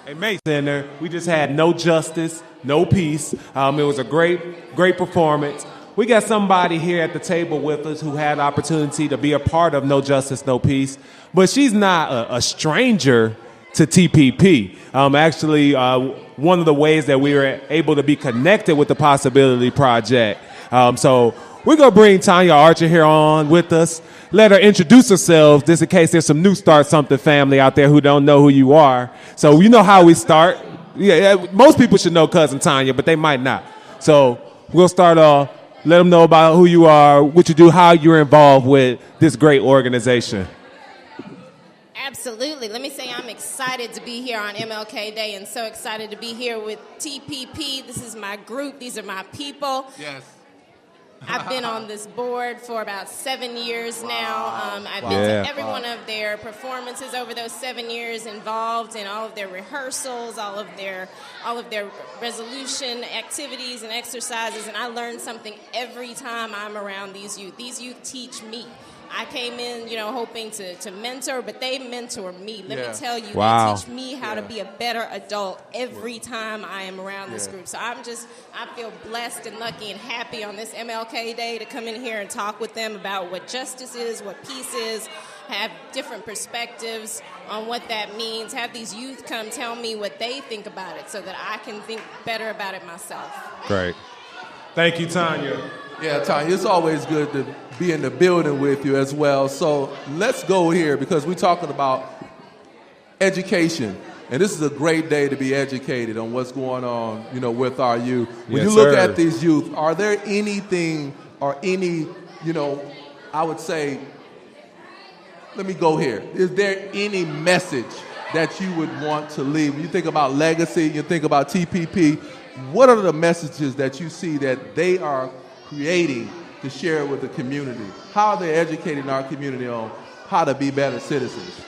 Hey, Mason, Center. We just had No Justice, No Peace. It was a great performance. We got somebody here at the table with us who had the opportunity to be a part of No Justice, No Peace, but she's not a stranger to TPP. Actually, one of the ways that we were able to be connected with the Possibility Project. So we're going to bring Tanya Archer here on with us. Let her introduce herself, just in case there's some new Start Something family out there who don't know who you are. So you know how we start. Yeah, most people should know Cousin Tanya, but they might not. So we'll start off. Let them know about who you are, what you do, how you're involved with this great organization. Absolutely. Let me say I'm excited to be here on MLK Day and so excited to be here with TPP. This is my group. These are my people. Yes. I've been on this board for about 7 years now. I've been to every one of their performances over those 7 years, involved in all of their rehearsals, all of their resolution activities and exercises, and I learn something every time I'm around these youth. These youth teach me. I came in, hoping to mentor, but they mentor me. Let me tell you, they teach me how to be a better adult every time I am around this group. So I feel blessed and lucky and happy on this MLK Day to come in here and talk with them about what justice is, what peace is, have different perspectives on what that means, have these youth come tell me what they think about it so that I can think better about it myself. Great. Thank you, Tanya. Yeah, Tanya, it's always good to be in the building with you as well. So let's go here because we're talking about education. And this is a great day to be educated on what's going on, with our youth. When you look at these youth, are there anything or any, I would say, let me go here. Is there any message that you would want to leave? When you think about legacy, you think about TPP, what are the messages that you see that they are creating to share with the community? How are they educating our community on how to be better citizens?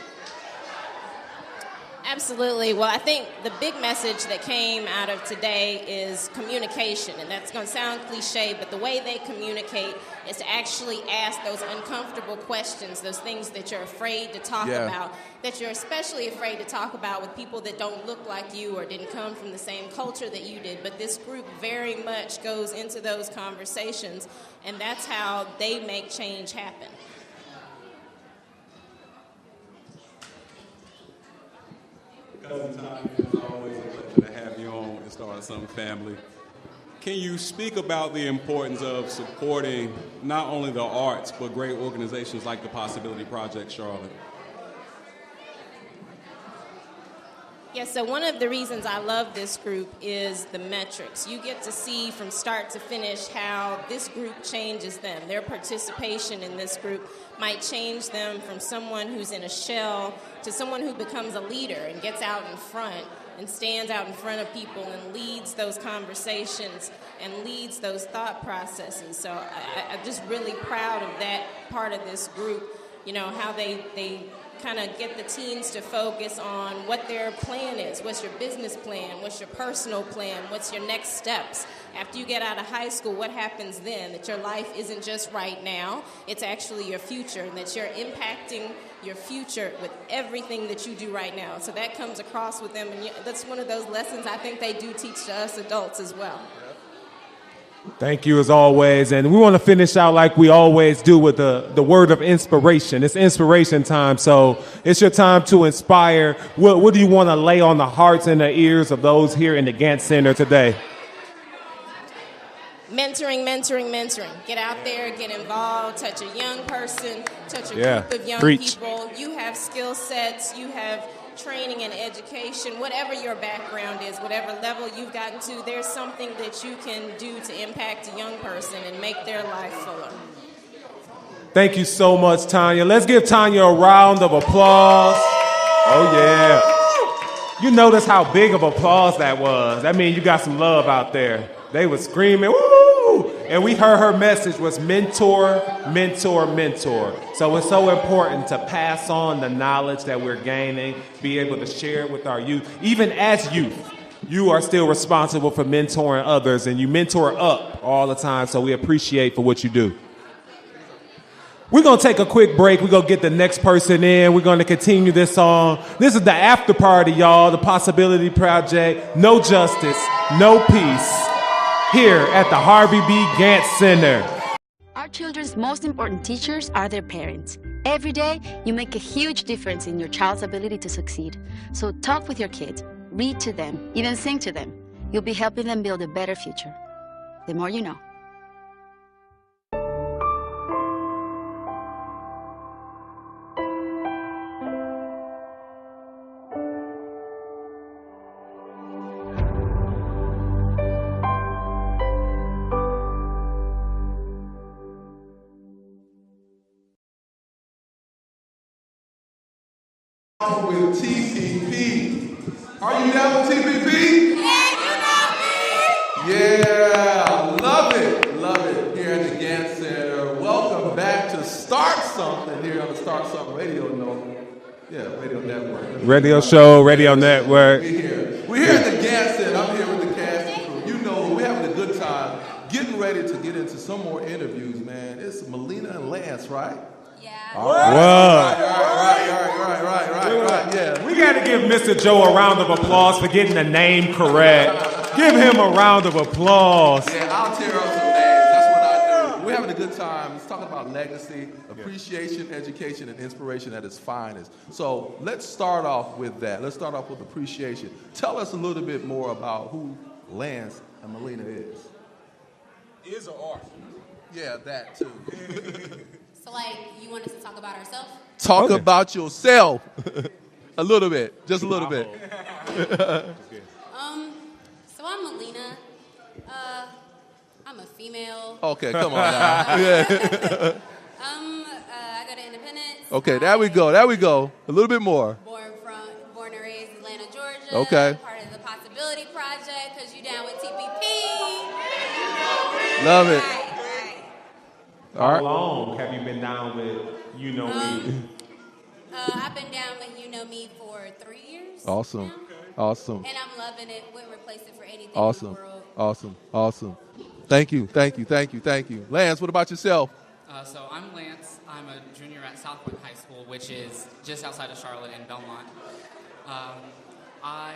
Absolutely. Well, I think the big message that came out of today is communication. And that's going to sound cliche, but the way they communicate is to actually ask those uncomfortable questions, those things that you're afraid to talk about, that you're especially afraid to talk about with people that don't look like you or didn't come from the same culture that you did. But this group very much goes into those conversations, and that's how they make change happen. Cousin Tanya, it's always a pleasure to have you on the Start Something family. Can you speak about the importance of supporting not only the arts, but great organizations like the Possibility Project, Charlotte? Yes, so one of the reasons I love this group is the metrics. You get to see from start to finish how this group changes them. Their participation in this group might change them from someone who's in a shell to someone who becomes a leader and gets out in front and stands out in front of people and leads those conversations and leads those thought processes. So I'm just really proud of that part of this group, how they kind of get the teens to focus on what their plan is. What's your business plan? What's your personal plan? What's your next steps? After you get out of high school, what happens then? That your life isn't just right now, it's actually your future, and that you're impacting your future with everything that you do right now. So that comes across with them, and that's one of those lessons I think they do teach to us adults as well. Thank you as always. And we want to finish out like we always do with the word of inspiration. It's inspiration time. So it's your time to inspire. What do you want to lay on the hearts and the ears of those here in the Gantt Center today? Mentoring. Get out there, get involved, touch a young person, touch a group of young people. You have skill sets, you have training and education, whatever your background is, whatever level you've gotten to, there's something that you can do to impact a young person and make their life fuller. Thank you so much, Tanya. Let's give Tanya a round of applause. Oh, yeah. You notice how big of applause that was. That means you got some love out there. They were screaming, woo! And we heard her message was mentor, mentor, mentor. So it's so important to pass on the knowledge that we're gaining, be able to share it with our youth. Even as youth, you are still responsible for mentoring others, and you mentor up all the time, so we appreciate for what you do. We're going to take a quick break. We're going to get the next person in. We're going to continue this song. This is the after party, y'all. The Possibility Project. No Justice, No Peace. Here at the Harvey B. Gantt Center. Our children's most important teachers are their parents. Every day, you make a huge difference in your child's ability to succeed. So talk with your kids, read to them, even sing to them. You'll be helping them build a better future. The more you know. With TPP. Are you down with TPP? Yeah, you know me! Yeah, love it. Love it. Here at the Gantt Center. Welcome back to Start Something here on the Start Something Radio Radio Network. Radio show, radio network. We're here at the Gantt Center. I'm here with the cast and crew. You know, we're having a good time. Getting ready to get into some more interviews, man. It's Melina and Lance, right? Yeah. All right. Yeah. We got to give Mr. Joe a round of applause for getting the name correct. Give him a round of applause. Yeah, I'll tear up some names. That's what I do. We're having a good time. It's talking about legacy, appreciation, education, and inspiration at its finest. So let's start off with that. Let's start off with appreciation. Tell us a little bit more about who Lance and Melina is. Is or are? Yeah, that too. So, you want us to talk about ourselves? Talk about yourself. A little bit. Just a little bit. So I'm Melina. I'm a female. Okay, come on now. Yeah. I go to Independence. Okay, there we go. A little bit more. Born and raised in Atlanta, Georgia. Okay. Part of the Possibility Project, because you down with TPP. Love it. Right. How long have you been down with You Know Me? I've been down with You Know Me for 3 years. Awesome. Now. Awesome. And I'm loving it. Wouldn't replace it for anything Awesome. in the world. Awesome. Thank you. Lance, what about yourself? So I'm Lance. I'm a junior at South Point High School, which is just outside of Charlotte in Belmont. I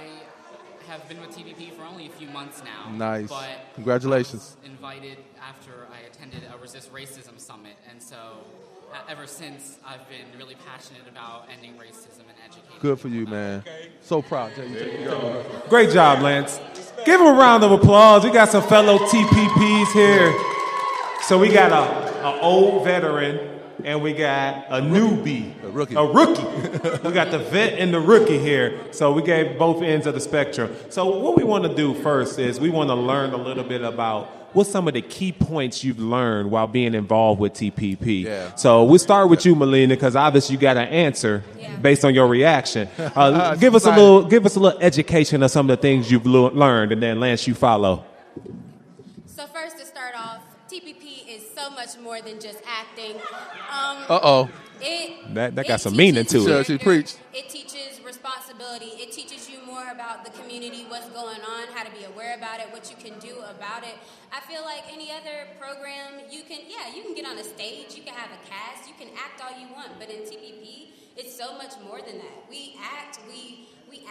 have been with TPP for only a few months now. Nice. But Congratulations. I was invited after I attended a Resist Racism Summit, and so ever since I've been really passionate about ending racism and educating. Good for you, man. So proud. Great job, Lance. Give him a round of applause. We got some fellow TPPs here. So we got an old veteran, and we got a newbie. A rookie. We got the vet and the rookie here. So we gave both ends of the spectrum. So what we want to do first is we want to learn a little bit about what's some of the key points you've learned while being involved with TPP. Yeah. So we'll start with you, Melina, because obviously you got an answer based on your reaction. Give us a little education of some of the things you've learned, and then Lance, you follow. So first, to start off, TPP is so much more than just acting. That got some meaning to it. Sure, she preached. It teaches responsibility. It teaches you more about the community, what's going on, how to be aware about it, what you can do about it. I feel like any other program, you can get on a stage, you can have a cast, you can act all you want, but in TPP, it's so much more than that. We act, we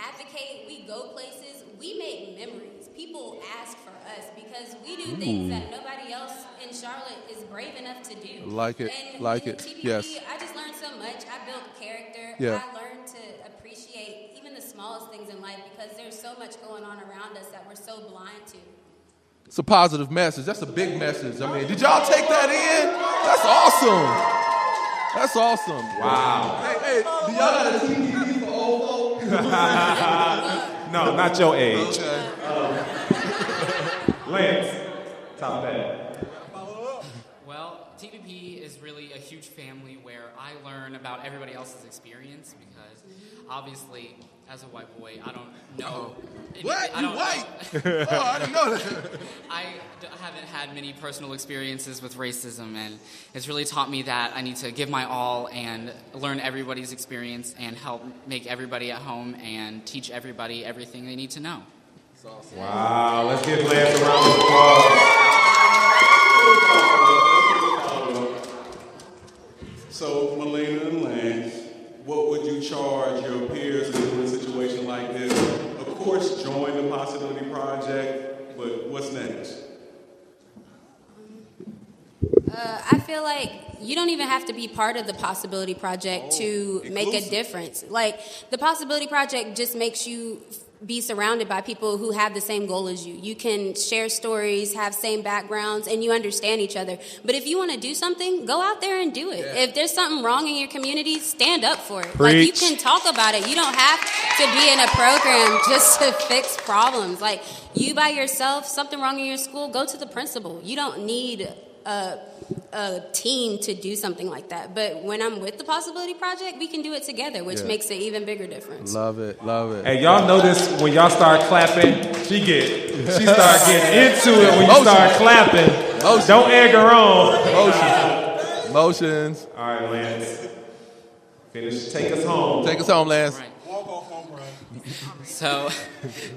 advocate, we go places, we make memories. People ask for us because we do things that nobody else in Charlotte is brave enough to do. Like it. TPP, Yes. I just learned so much. I built character. Yeah. I learned to appreciate even the smallest things in life because there's so much going on around us that we're so blind to. It's a positive message. That's a big message. I mean, did y'all take that in? That's awesome. Wow. Hey, do y'all got a TPP for old folks? No, not your age. Okay. Lance, top that. Well, TPP is really a huge family where I learn about everybody else's experience because obviously, as a white boy, I don't know. What? I You don't white? know. Oh, I didn't know that. I haven't had many personal experiences with racism, and it's really taught me that I need to give my all and learn everybody's experience and help make everybody at home and teach everybody everything they need to know. Wow, let's give Lance a round of applause. So, Melina and Lance, what would you charge your peers to do in a situation like this? Of course, join the Possibility Project, but what's next? I feel like you don't even have to be part of the Possibility Project to make a difference. Like, the Possibility Project just makes you be surrounded by people who have the same goal as you. You can share stories, have same backgrounds, and you understand each other. But if you want to do something, go out there and do it. Yeah. If there's something wrong in your community, stand up for it. Preach. Like, you can talk about it. You don't have to be in a program just to fix problems. Like, you by yourself, something wrong in your school, go to the principal. You don't need a team to do something like that. But when I'm with the Possibility Project, we can do it together, which makes an even bigger difference. Love it, love it. Hey, y'all notice when y'all start clapping, she start getting into it when you start clapping. Motion. Don't egg her on. Motions. All right, Lance. Finish. Take us home. Take us home, Lance. Right. So,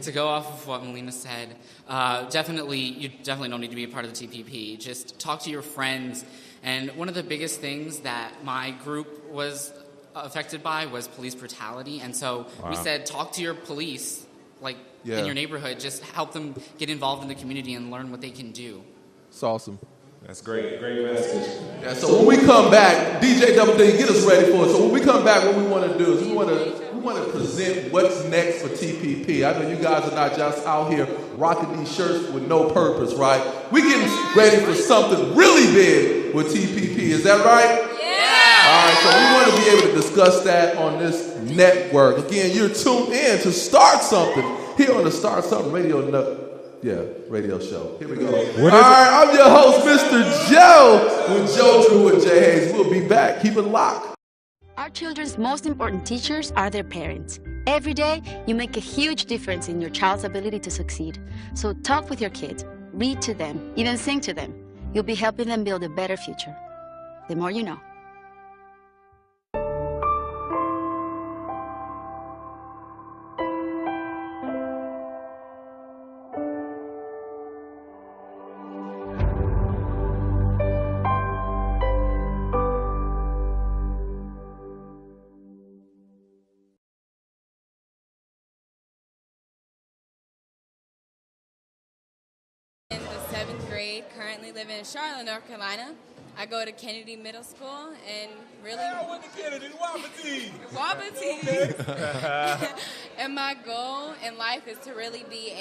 to go off of what Melina said, you definitely don't need to be a part of the TPP. Just talk to your friends. And one of the biggest things that my group was affected by was police brutality. And so we said, talk to your police, like in your neighborhood. Just help them get involved in the community and learn what they can do. It's awesome. That's great. Great message. Yeah, so when we come back, DJ Double D, get us ready for it. So when we come back, what we want to do is we want to present what's next for TPP. I know you guys are not just out here rocking these shirts with no purpose, right? We're getting ready for something really big with TPP. Is that right? Yeah. All right, so we want to be able to discuss that on this network. Again, you're tuned in to Start Something here on the Start Something radio show. Here we go. All right, I'm your host, Mr. Joe, with Joe Drew and Jay Hayes. We'll be back. Keep it locked. Our children's most important teachers are their parents. Every day, you make a huge difference in your child's ability to succeed. So talk with your kids, read to them, even sing to them. You'll be helping them build a better future. The more you know. In the 7th grade, currently living in Charlotte, North Carolina. I go to Kennedy Middle School and really... I went to Kennedy, Wapiti. And my goal in life is to really be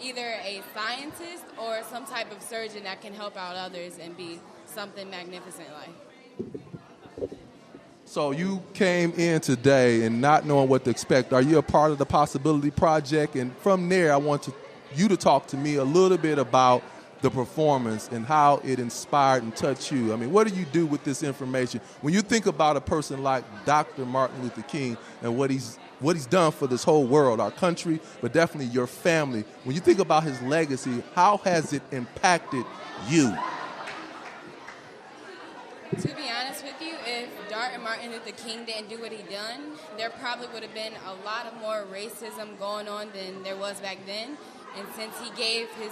either a scientist or some type of surgeon that can help out others and be something magnificent like. So you came in today and not knowing what to expect. Are you a part of the Possibility Project? And from there, I want you to talk to me a little bit about the performance and how it inspired and touched you. I mean, what do you do with this information? When you think about a person like Dr. Martin Luther King and what he's done for this whole world, our country, but definitely your family, when you think about his legacy, how has it impacted you? To be honest with you, if Dr. Martin Luther King didn't do what he done, there probably would have been a lot of more racism going on than there was back then. And since he gave his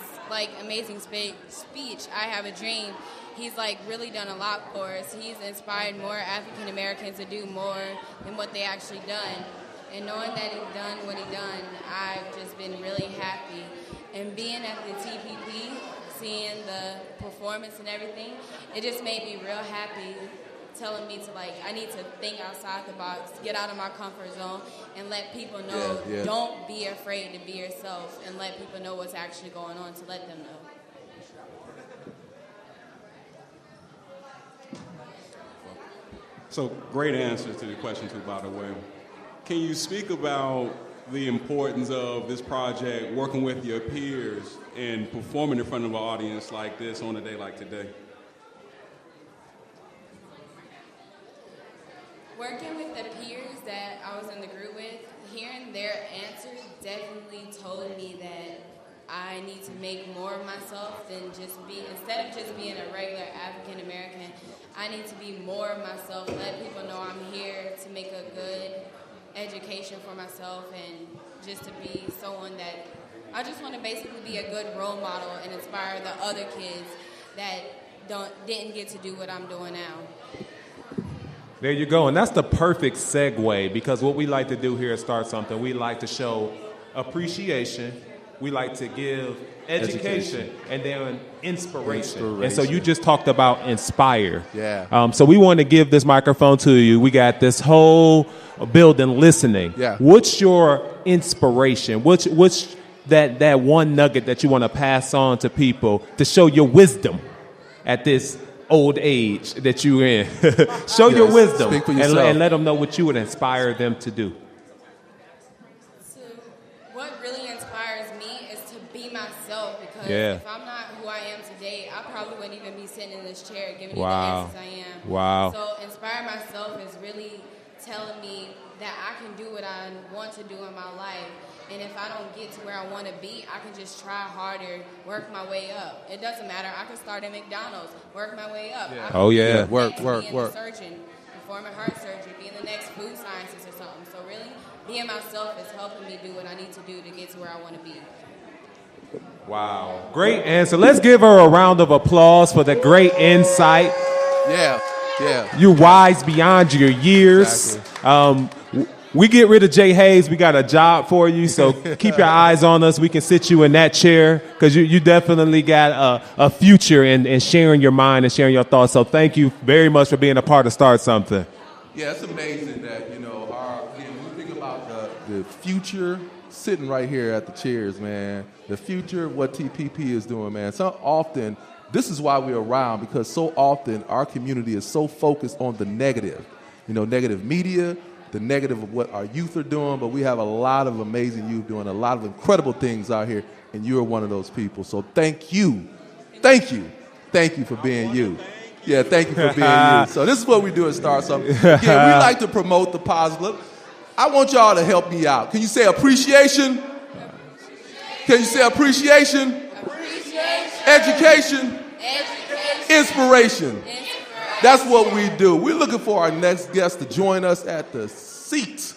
amazing speech, I Have a Dream, he's really done a lot for us. He's inspired more African Americans to do more than what they actually done. And knowing that he's done what he done, I've just been really happy. And being at the TPP, seeing the performance and everything, it just made me real happy, telling me to I need to think outside the box, get out of my comfort zone, and let people know, don't be afraid to be yourself, and let people know what's actually going on to let them know. So, great answer to the question, too, by the way. Can you speak about the importance of this project, working with your peers, and performing in front of an audience like this on a day like today? Working with the peers that I was in the group with, hearing their answers definitely told me that I need to make more of myself than instead of just being a regular African American, I need to be more of myself, let people know I'm here to make a good education for myself and just to be someone that I just want to basically be a good role model and inspire the other kids that didn't get to do what I'm doing now. There you go. And that's the perfect segue, because what we like to do here at Start Something, we like to show appreciation. We like to give education. And then inspiration. And so you just talked about inspire. Yeah. So we want to give this microphone to you. We got this whole building listening. Yeah. What's your inspiration? What's that one nugget that you want to pass on to people to show your wisdom at this old age that you're in? Show your wisdom. Speak for yourself. And let them know what you would inspire them to do. What really inspires me is to be myself, because Yeah. if I'm not who I am today, I probably wouldn't even be sitting in this chair giving you Wow. the answers I am. Wow. So inspire myself is really telling me that I can do what I want to do in my life. And if I don't get to where I want to be, I can just try harder, work my way up. It doesn't matter. I can start at McDonald's, work my way up. Yeah. I can Oh, yeah. be Work, next work, being work. a surgeon, performing heart surgery, being the next food scientist or something. So really, being myself is helping me do what I need to do to get to where I want to be. Wow. Great answer. Let's give her a round of applause for the great insight. Yeah. Yeah. You're wise beyond your years. We get rid of Jay Hayes, we got a job for you, so keep your eyes on us. We can sit you in that chair, because you definitely got a future in sharing your mind and sharing your thoughts. So thank you very much for being a part of Start Something. Yeah, it's amazing that, when we think about the future, sitting right here at the chairs, man, the future, what TPP is doing, man. So often, this is why we're around, because so often our community is so focused on the negative. Negative media, the negative of what our youth are doing, but we have a lot of amazing youth doing a lot of incredible things out here, and you're one of those people. So thank you. Thank you. Thank you for being you. Yeah, thank you for being you. So this is what we do at Start Something. Again, we like to promote the positive. I want y'all to help me out. Can you say appreciation? Can you say appreciation? Education? Inspiration. That's what we do. We're looking for our next guest to join us at the seat.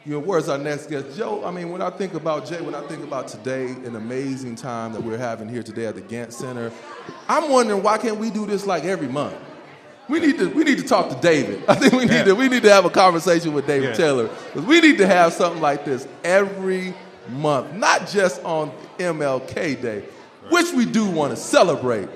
Where's our next guest? Joe, when I think about Jay, when I think about today, an amazing time that we're having here today at the Gantt Center, I'm wondering, why can't we do this like every month? We need to talk to David. I think we need to have a conversation with David Taylor, because we need to have something like this every month, not just on MLK Day, which we do want to celebrate.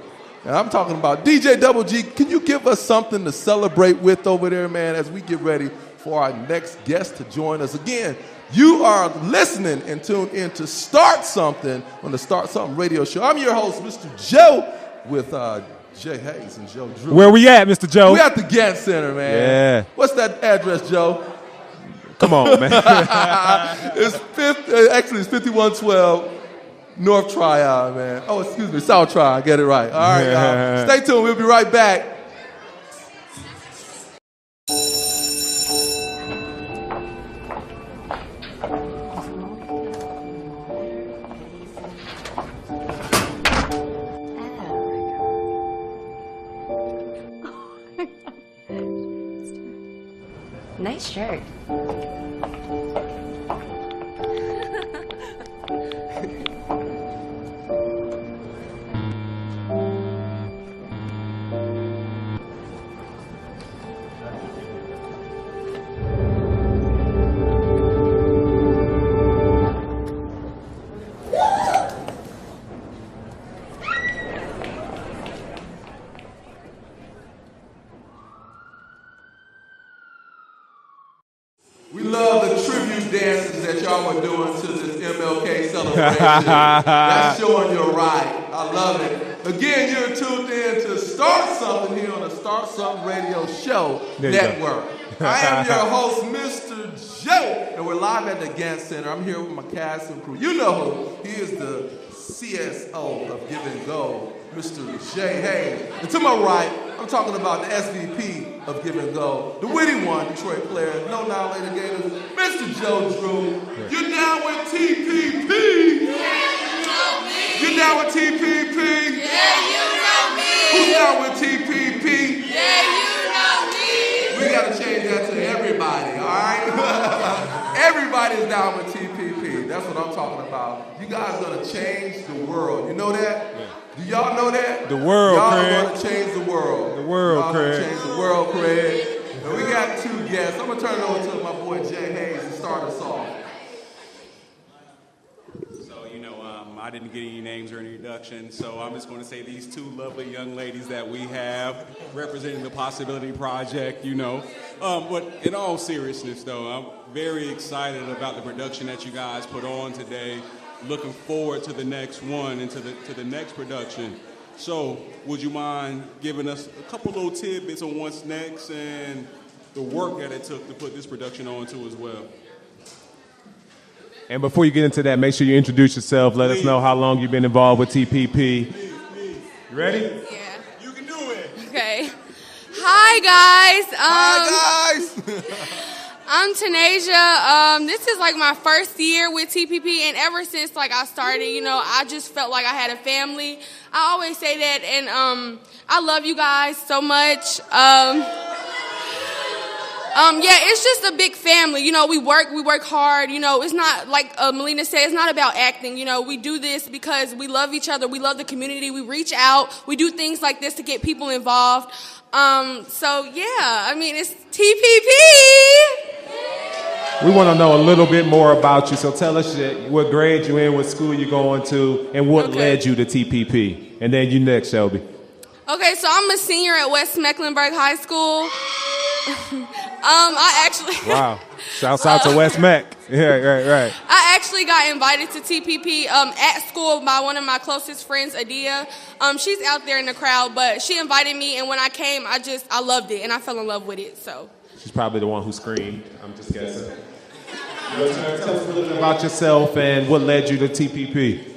And I'm talking about DJ Double G. Can you give us something to celebrate with over there, man, as we get ready for our next guest to join us? Again, you are listening and tuned in to Start Something on the Start Something radio show. I'm your host, Mr. Joe, with Jay Hayes and Joe Drew. Where we at, Mr. Joe? We at the Gantt Center, man. Yeah. What's that address, Joe? Come on, man. It's 5112 North Tryon, man. Oh, excuse me, South Tryon. Get it right. All right, y'all. Stay tuned. We'll be right back. Nice shirt. We love the tribute dances that y'all were doing to this MLK celebration. That's showing you're right. I love it. Again, you're tuned in to Start Something here on the Start Something Radio Show Network. I am your host, Mr. Joe, and we're live at the Gantt Center. I'm here with my cast and crew. You know who. He is the CSO of Give and Go, Mr. Jay Hayes. And to my right, I'm talking about the SVP of Give and Go, the witty one, Detroit player, no now-later Gators, Mr. Joe Drew. You're down with TPP. Yeah, you know me. You're down with TPP. Yeah, you know me. Who's down with TPP? Yeah, you know me. We got to change that to everybody, all right? Everybody's down with TPP. That's what I'm talking about. You guys are going to change the world. You know that? Yeah. Do y'all know that? The world, y'all Craig. Y'all are going to change the world. The world, y'all Craig. Y'all going to change the world, Craig. And we got two guests. I'm going to turn it over to my boy Jay Hayes to start us off. I didn't get any names or any introductions, so I'm just going to say these two lovely young ladies that we have representing the Possibility Project, But in all seriousness, though, I'm very excited about the production that you guys put on today. Looking forward to the next one and to the next production. So would you mind giving us a couple little tidbits on what's next and the work that it took to put this production on too as well? And before you get into that, make sure you introduce yourself. Let us know how long you've been involved with TPP. You ready? Yeah. You can do it. Okay. Hi, guys. Hi, guys. I'm Tanasia. This is like my first year with TPP, and ever since I started, I just felt like I had a family. I always say that, and I love you guys so much. Yeah, it's just a big family. We work hard. It's not like Melina said, it's not about acting. We do this because we love each other. We love the community. We reach out. We do things like this to get people involved. It's TPP. We want to know a little bit more about you. So tell us what grade you're in, what school you're going to, and what led you to TPP. And then you next, Shelby. Okay, so I'm a senior at West Mecklenburg High School. I actually... Wow. Shouts out to West Meck. Yeah, right. I actually got invited to TPP at school by one of my closest friends, Adia. She's out there in the crowd, but she invited me, and when I came, I loved it, and I fell in love with it, so... She's probably the one who screamed. I'm just guessing. Your turn. Tell us a little bit about yourself and what led you to TPP.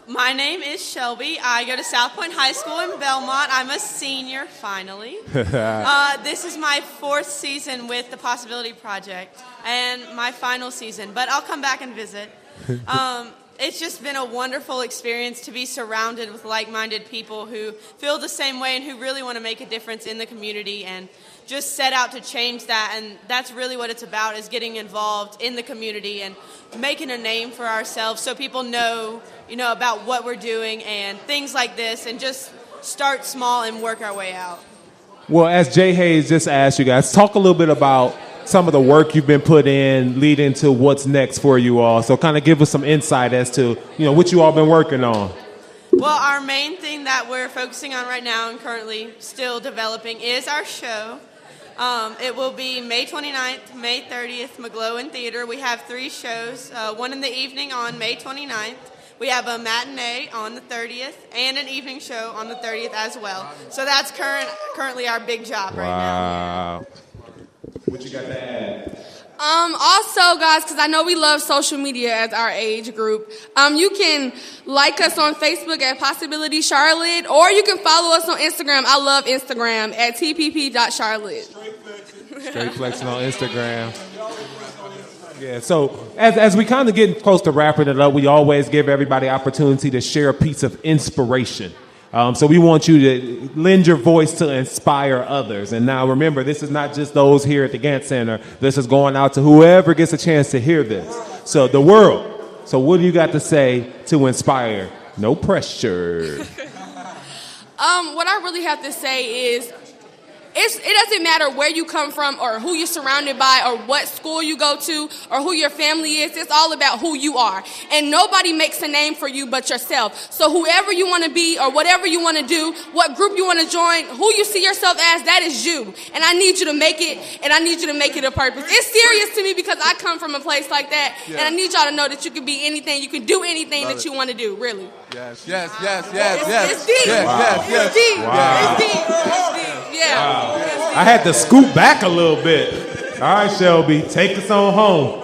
My name is Shelby. I go to South Point High School in Belmont. I'm a senior, finally. This is my 4th season with the Possibility Project and my final season, but I'll come back and visit. It's just been a wonderful experience to be surrounded with like-minded people who feel the same way and who really want to make a difference in the community and just set out to change that. And that's really what it's about, is getting involved in the community and making a name for ourselves so people know, about what we're doing and things like this, and just start small and work our way out. Well, as Jay Hayes just asked you guys, talk a little bit about some of the work you've been put in leading to what's next for you all. So kind of give us some insight as to, what you all been working on. Well, our main thing that we're focusing on right now and currently still developing is our show. It will be May 29th, May 30th, McGlowan Theater. We have 3 shows, one in the evening on May 29th. We have a matinee on the 30th and an evening show on the 30th as well. So that's currently our big job right now. Wow. What you got to add? Also, guys, because I know we love social media as our age group, you can like us on Facebook at Possibility Charlotte, or you can follow us on Instagram. I love Instagram at tpp.charlotte. Straight flexing on Instagram. Yeah, so as we kind of get close to wrapping it up, we always give everybody opportunity to share a piece of inspiration. So we want you to lend your voice to inspire others. And now remember, this is not just those here at the Gantt Center. This is going out to whoever gets a chance to hear this. So the world. So what do you got to say to inspire? No pressure. What I really have to say is, it doesn't matter where you come from or who you're surrounded by or what school you go to or who your family is. It's all about who you are. And nobody makes a name for you but yourself. So whoever you want to be or whatever you want to do, what group you want to join, who you see yourself as, that is you. And I need you to make it, and I need you to make it a purpose. It's serious to me because I come from a place like that, and I need y'all to know that you can be anything, you can do anything that you want to do, really. Yes. It's deep. Yes. It's deep. Wow. It's deep. It's deep. Yeah. Wow. I had to scoot back a little bit. All right, Shelby, take us on home.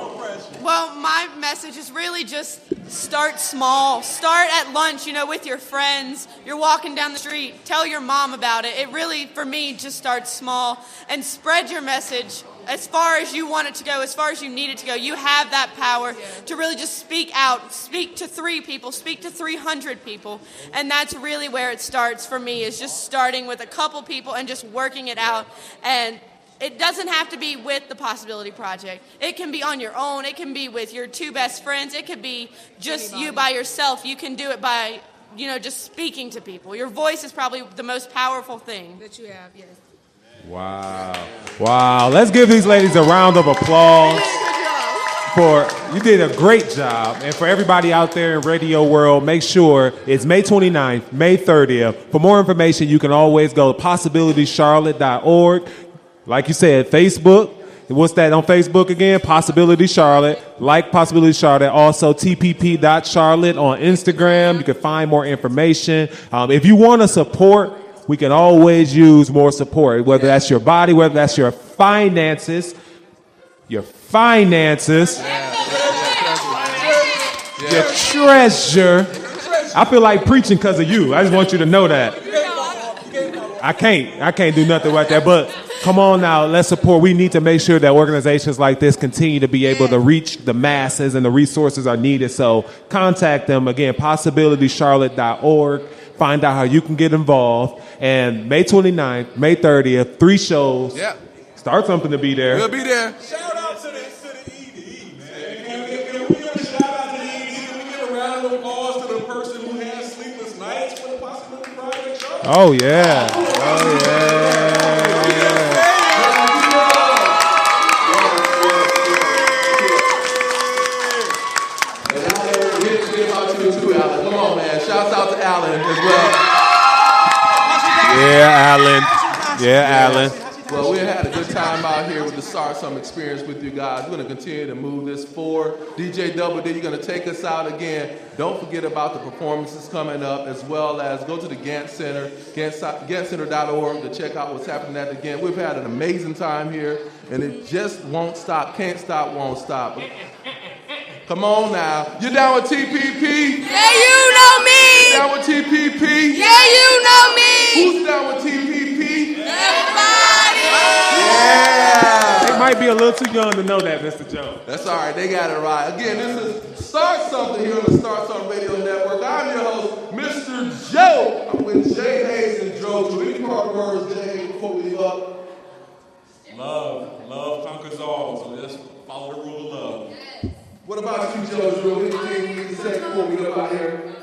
Well, my message is really just start small. Start at lunch, with your friends. You're walking down the street. Tell your mom about it. It really, for me, just starts small. And spread your message as far as you want it to go, as far as you need it to go. You have that power to really just speak out. Speak to 3 people. Speak to 300 people. And that's really where it starts for me, is just starting with a couple people and just working it out. And it doesn't have to be with the Possibility Project. It can be on your own. It can be with your 2 best friends. It could be just you by yourself. You can do it by, just speaking to people. Your voice is probably the most powerful thing that you have, yes. Wow. Let's give these ladies a round of applause. You did a great job. And for everybody out there in radio world, make sure it's May 29th, May 30th. For more information, you can always go to possibilitycharlotte.org. Like you said, Facebook. What's that on Facebook again? Possibility Charlotte. Like Possibility Charlotte. Also, tpp.charlotte on Instagram. You can find more information. If you want to support, we can always use more support, whether that's your body, whether that's your finances, your treasure. I feel like preaching because of you. I just want you to know that. I can't do nothing like that, but come on now, let's support. We need to make sure that organizations like this continue to be able to reach the masses, and the resources are needed. So contact them, again, possibilitycharlotte.org. Find out how you can get involved. And May 29th, May 30th, 3 shows. Yeah. Start something to be there. We'll be there. Shout out to the ED, man. Can we give a shout out to the ED? Can we give a round of applause to the person who has sleepless nights for the Possibility Project show? Oh, yeah. Come on, man. Shouts out to Alan as well. Yeah, Alan. Well, we had a good time out here with the Start Some experience with you guys. We're going to continue to move this forward. DJ Double D, you're going to take us out again. Don't forget about the performances coming up, as well as go to the Gantt Center, ganttcenter.org, to check out what's happening at the Gantt. We've had an amazing time here, and it just won't stop. Can't stop, won't stop. Come on now. You're down with TPP? Yeah, you know me. You're down with TPP? Yeah, you know me. Who's down with TPP? Everybody. Yeah. They might be a little too young to know that, Mr. Jones. That's all right. They got it right. Again, this is Start Something here on the Start Something Radio Network. I'm your host, Mr. Joe. I'm with Jay Hayes and Joe. To any part words, Jay Hayes, before we leave up? Love conquers all. So let's follow the rule of love. What about you, Joe? Drew? Anything you need to say before we go out here?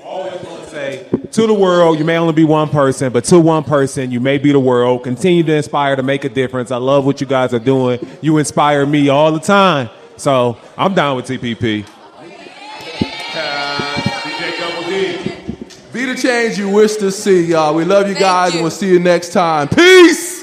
Always want to say, to the world, you may only be one person, but to one person, you may be the world. Continue to inspire to make a difference. I love what you guys are doing. You inspire me all the time. So I'm down with TPP. DJ Double D. Be the change you wish to see, y'all. We love you guys, and we'll see you next time. Peace!